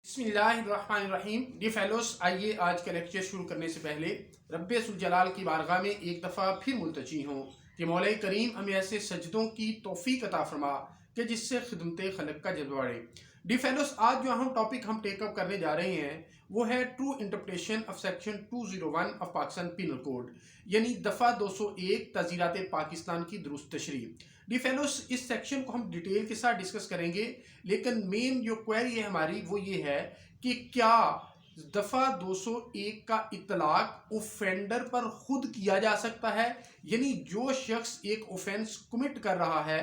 बिस्मिल्लाहिर्रहमानिर्रहीम। D fellows, आइए आज का लेक्चर शुरू करने से पहले रब्बे सुल जलाल की बारगाह में एक दफ़ा फिर मुल्तजी हों कि मौला करीम हमें ऐसे सजदों की तौफीक अता फरमा कि जिससे खिदमत खलक का जज्बा बढ़े। डी फेलोस, आज जो हम टॉपिक हम टेकअप करने जा रहे हैं वो है true interpretation of section 201 of Pakistan penal code, यानी दफ़ा 201 तज़ीरात पाकिस्तान की दुरुस्त तशरी। डी फेलोस, इस सेक्शन को हम डिटेल के साथ डिस्कस करेंगे, लेकिन मेन जो क्वेरी है हमारी वो ये है कि क्या दफ़ा 201 का इतलाक ऑफेंडर पर खुद किया जा सकता है, यानी जो शख्स एक ऑफेंस कमिट कर रहा है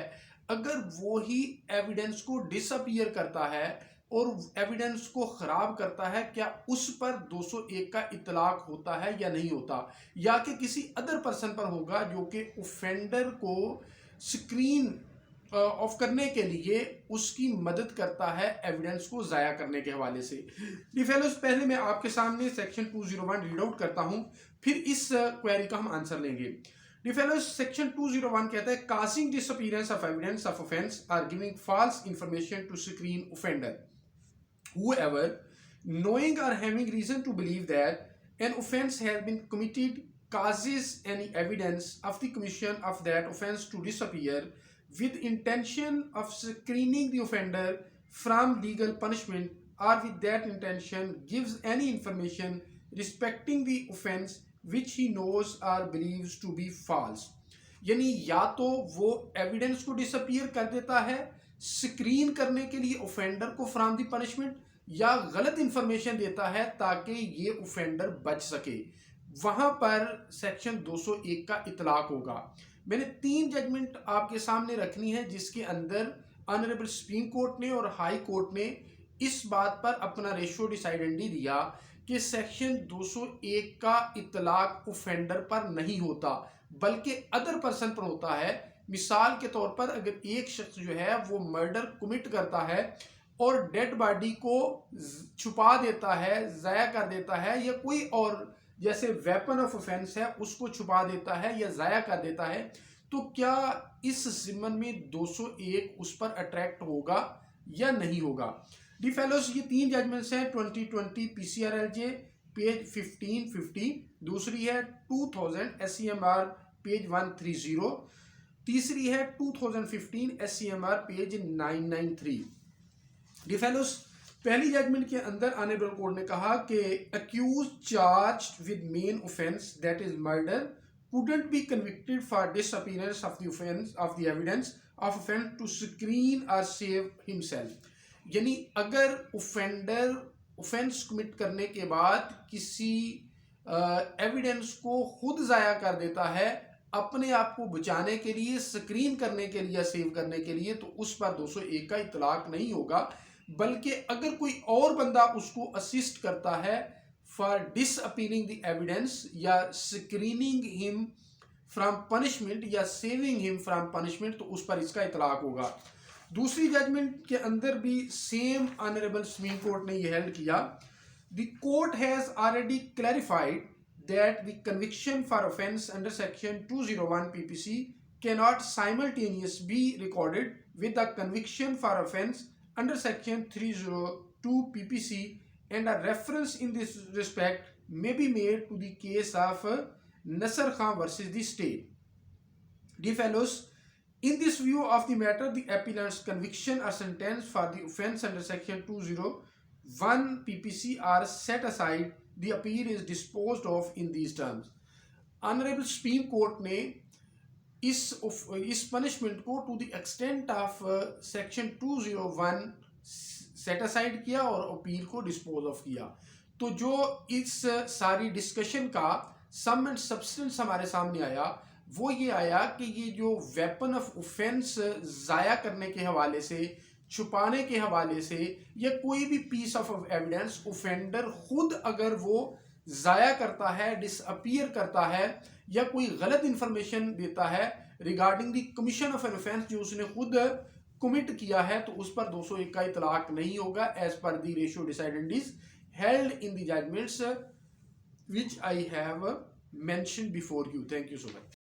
अगर वो ही एविडेंस को डिसअपीयर करता है और एविडेंस को ख़राब करता है, क्या उस पर 201 का इतलाक होता है या नहीं होता, या कि किसी अदर पर्सन पर होगा जो कि ऑफेंडर को स्क्रीन ऑफ करने के लिए उसकी मदद करता है एविडेंस को ज़ाया करने के हवाले से। डिफेलोस, पहले मैं आपके सामने सेक्शन 201 रीड आउट करता हूं, फिर इस क्वेरी का हम आंसर लेंगे। डिफेलोस, सेक्शन 201 कहता है causing disappearance of evidence of offence or giving false information to screen offender whoever, knowing or having reason to believe that an offence has been committed, causes any evidence of the commission of that offence to disappear with intention of screening the offender from legal punishment, or with that intention gives any information respecting the offence which he knows or believes to be false। यानी या तो वो evidence को disappear कर देता है screen करने के लिए ऑफेंडर को फ्रॉम दी पनिशमेंट, या गलत इंफॉर्मेशन देता है ताकि ये ऑफेंडर बच सके, वहां पर सेक्शन 201 का इतलाक होगा। मैंने 3 जजमेंट आपके सामने रखनी है जिसके अंदर ऑनरेबल सुप्रीम कोर्ट ने और हाई कोर्ट ने इस बात पर अपना रेशो डिसाइडेंडी दिया कि सेक्शन 201 का इतलाक ऑफेंडर पर नहीं होता बल्कि अदर पर्सन पर होता है। मिसाल के तौर पर अगर एक शख्स जो है वो मर्डर कमिट करता है और डेड बॉडी को छुपा देता है, ज़ाया कर देता है, या कोई और जैसे वेपन ऑफ ऑफेंस है उसको छुपा देता है या ज़ाया कर देता है, तो क्या इस जिम्मन में 201 उस पर अट्रैक्ट होगा या नहीं होगा। डी फेलोस, ये 3 जजमेंट्स हैं 2020 PCRLJ पेज 1550, दूसरी है 2000 SCMR पेज 130, तीसरी है 2015 SCMR पेज 993। डिफेलोस, पहली जजमेंट के अंदर ऑनरेबल कोर्ट ने कहा कि accused charged with main offence that is murder couldn't be convicted for disappearance of the offense of the evidence of offense to screen or save himself। यानी अगर offender offence commit करने के बाद किसी evidence को खुद ज़ाया कर देता है अपने आप को बचाने के लिए, स्क्रीन करने के लिए, सेव करने के लिए, तो उस पर 201 का इतलाक नहीं होगा, बल्कि अगर कोई और बंदा उसको असिस्ट करता है फॉर डिसअपीयरिंग द एविडेंस या स्क्रीनिंग हिम फ्रॉम पनिशमेंट या सेविंग हिम फ्रॉम पनिशमेंट, तो उस पर इसका इतलाक होगा। दूसरी जजमेंट के अंदर भी सेम ऑनरेबल सुप्रीम कोर्ट ने यह हेल्ड किया, the court has already clarified that the conviction for offence under section 201 PPC cannot simultaneously be recorded with the conviction for offence under section 302 PPC, and a reference in this respect may be made to the case of Nasser Khan versus the state। Dear fellows, in this view of the matter, the appellant's conviction or sentence for the offence under section 201 PPC are set aside, the appeal is disposed of in these terms। Honourable Supreme Court ने इस punishment को to the extent of section 201 set aside किया और appeal को dispose of किया। तो जो इस सारी डिस्कशन का सम एंड सब्सटेंस हमारे सामने आया वो ये आया कि ये जो वेपन ऑफ ऑफेंस ज़ाया करने के हवाले से, छुपाने के हवाले से, या कोई भी पीस ऑफ एविडेंस ऑफेंडर खुद अगर वो ज़ाया करता है, डिसअपीयर करता है, या कोई गलत इंफॉर्मेशन देता है regarding the commission of an offence जो उसने खुद कमिट किया है, तो उस पर 201 का इतलाक नहीं होगा as per the ratio decidendi held in the judgments which I have mentioned before you. Thank you so much.